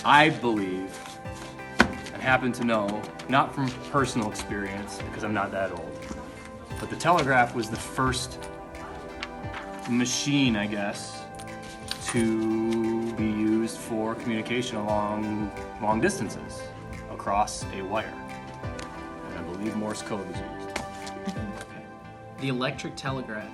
I believe and happen to know, not from personal experience because I'm not that old, but the telegraph was the first machine, I guess, to be used for communication along long distances across a wire. And I believe Morse code was used. The electric telegraph.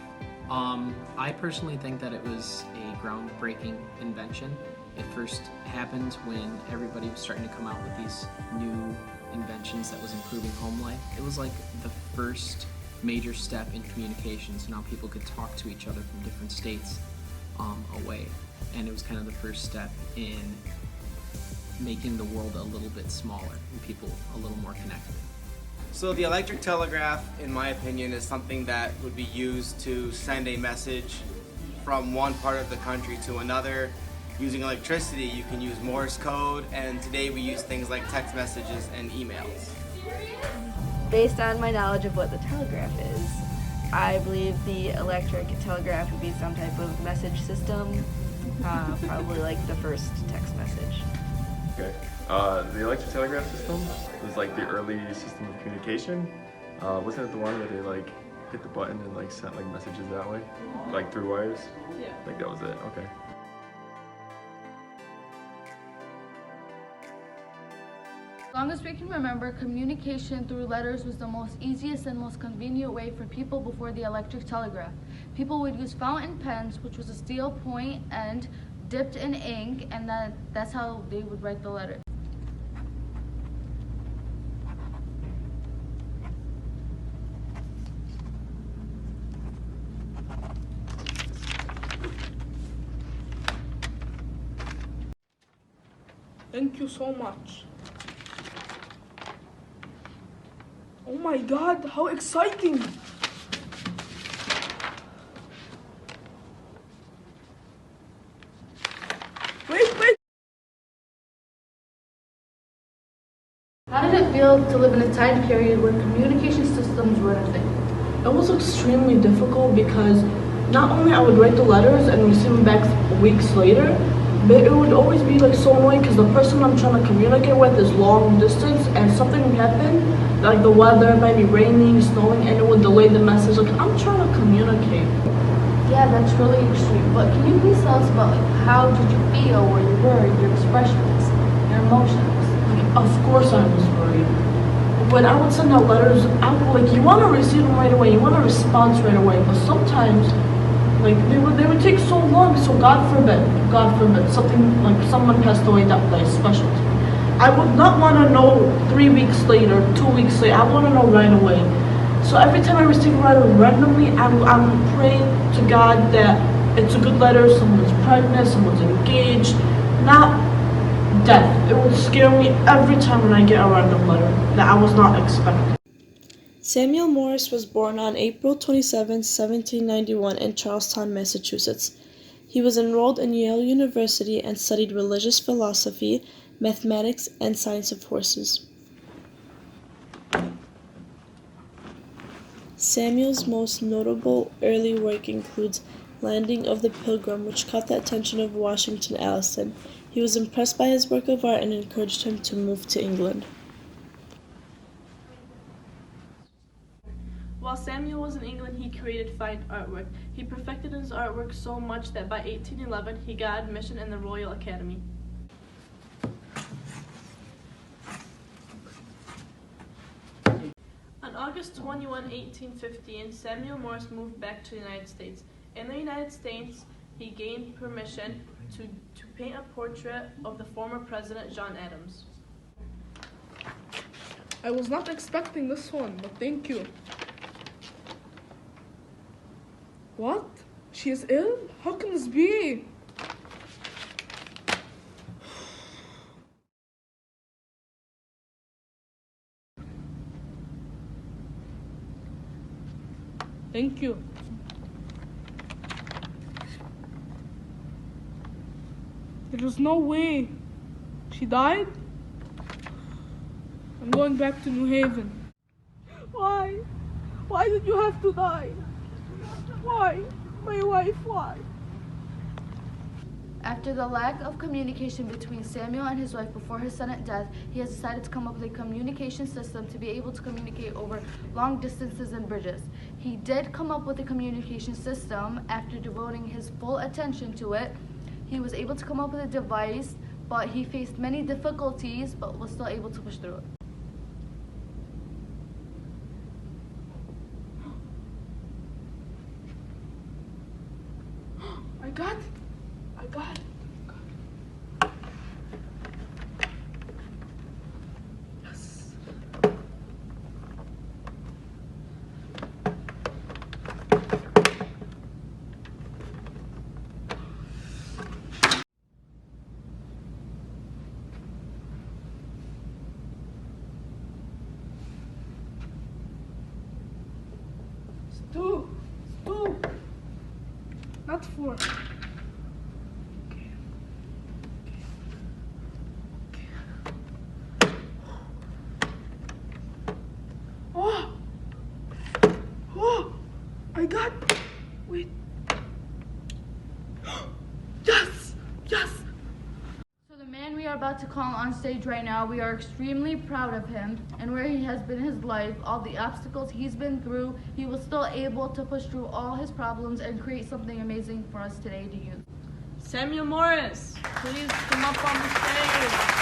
I personally think that it was a groundbreaking invention. It first happened when everybody was starting to come out with these new inventions that was improving home life. It was like the first major step in communication, so now people could talk to each other from different states away. And it was kind of the first step in making the world a little bit smaller and people a little more connected. So the electric telegraph, in my opinion, is something that would be used to send a message from one part of the country to another. Using electricity, you can use Morse code, and today we use things like text messages and emails. Based on my knowledge of what the telegraph is, I believe the electric telegraph would be some type of message system, probably like the first text message. Okay. The electric telegraph system was like the early system of communication. Wasn't it the one where they like hit the button and like sent like messages that way? Like through wires? Yeah. Like that was it, okay. As long as we can remember, communication through letters was the most easiest and most convenient way for people before the electric telegraph. People would use fountain pens, which was a steel point end dipped in ink, and that's how they would write the letter. Thank you so much. Oh my God, how exciting! Wait! How did it feel to live in a time period when communication systems were a thing? It was extremely difficult because not only I would write the letters and receive them back weeks later, but it would always be like so annoying because the person I'm trying to communicate with is long distance and something would happen, like the weather might be raining, snowing, and it would delay the message. Like, I'm trying to communicate. Yeah, that's really extreme. But can you please tell us about how did you feel, where you were, your expressions, your emotions? Of course I was worried. When I would send out letters, I would, like, you want to receive them right away, you want a response right away, but sometimes like they would take so long. So God forbid, something like someone passed away that place special to me. I would not want to know 3 weeks later, 2 weeks later. I want to know right away. So every time I receive a letter randomly, I'm praying to God that it's a good letter, someone's pregnant, someone's engaged, not death. It would scare me every time when I get a random letter that I was not expecting. Samuel Morse was born on April 27, 1791 in Charlestown, Massachusetts. He was enrolled in Yale University and studied religious philosophy, mathematics, and science of horses. Samuel's most notable early work includes Landing of the Pilgrim, which caught the attention of Washington Allison. He was impressed by his work of art and encouraged him to move to England. While Samuel was in England, he created fine artwork. He perfected his artwork so much that by 1811 he got admission in the Royal Academy. On August 21, 1815, Samuel Morse moved back to the United States. In the United States, he gained permission to paint a portrait of the former President John Adams. I was not expecting this one, but thank you. What? She is ill? How can this be? Thank you. There was no way. She died? I'm going back to New Haven. Why? Why did you have to die? Why? My wife, why? After the lack of communication between Samuel and his wife before his sudden death, he has decided to come up with a communication system to be able to communicate over long distances and bridges. He did come up with a communication system after devoting his full attention to it. He was able to come up with a device, but he faced many difficulties, but was still able to push through it. I got it. I got it. Yes. It's two. It's two. Not four. Oh! Oh! I got. Wait. Yes! Yes! So the man we are about to call on stage right now, we are extremely proud of him and where he has been in his life, all the obstacles he's been through. He was still able to push through all his problems and create something amazing for us today to use. Samuel Morris, please come up on the stage.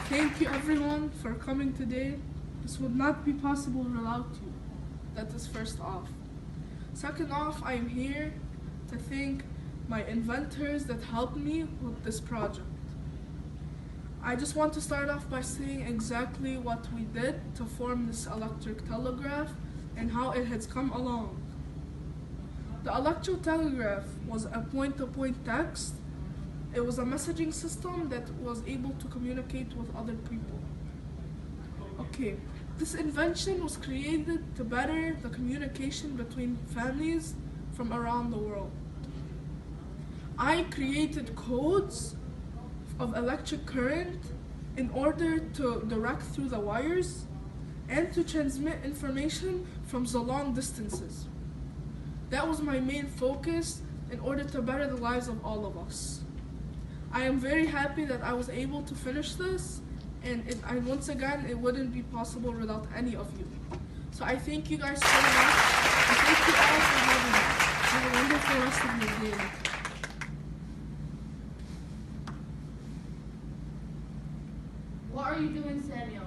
Thank you everyone for coming today. This would not be possible without you. That is first off. Second off, I am here to thank my inventors that helped me with this project. I just want to start off by saying exactly what we did to form this electric telegraph and how it has come along. The electric telegraph was a point-to-point text. It was a messaging system that was able to communicate with other people. Okay, this invention was created to better the communication between families from around the world. I created codes of electric current in order to direct through the wires and to transmit information from the long distances. That was my main focus in order to better the lives of all of us. I am very happy that I was able to finish this, and once again, it wouldn't be possible without any of you. So I thank you guys so much, and thank you all for having me. Have a wonderful rest of your day. What are you doing, Samuel?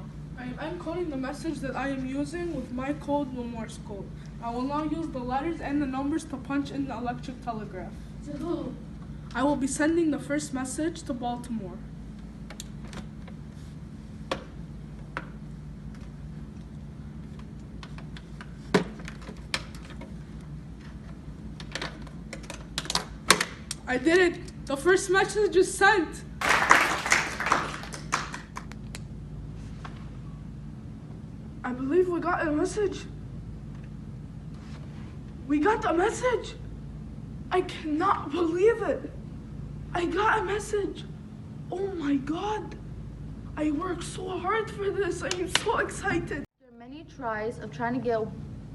I'm coding the message that I am using with my code, no Morse code. I will now use the letters and the numbers to punch in the electric telegraph. To who? I will be sending the first message to Baltimore. I did it! The first message is sent! I believe we got a message. We got a message! I cannot believe it! I got a message! Oh my god! I worked so hard for this. I am so excited. After many tries of trying to get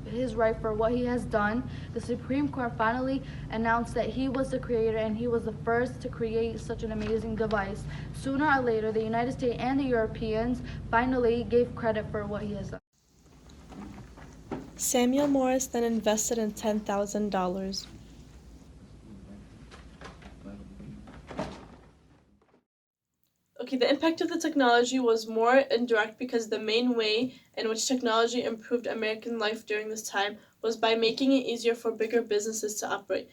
his right for what he has done, the Supreme Court finally announced that he was the creator and he was the first to create such an amazing device. Sooner or later, the United States and the Europeans finally gave credit for what he has done. Samuel Morris then invested in $10,000. Okay, the impact of the technology was more indirect because the main way in which technology improved American life during this time was by making it easier for bigger businesses to operate.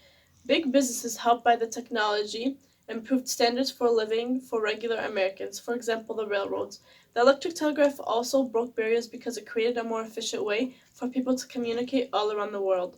Big businesses helped by the technology improved standards for living for regular Americans, for example, the railroads. The electric telegraph also broke barriers because it created a more efficient way for people to communicate all around the world.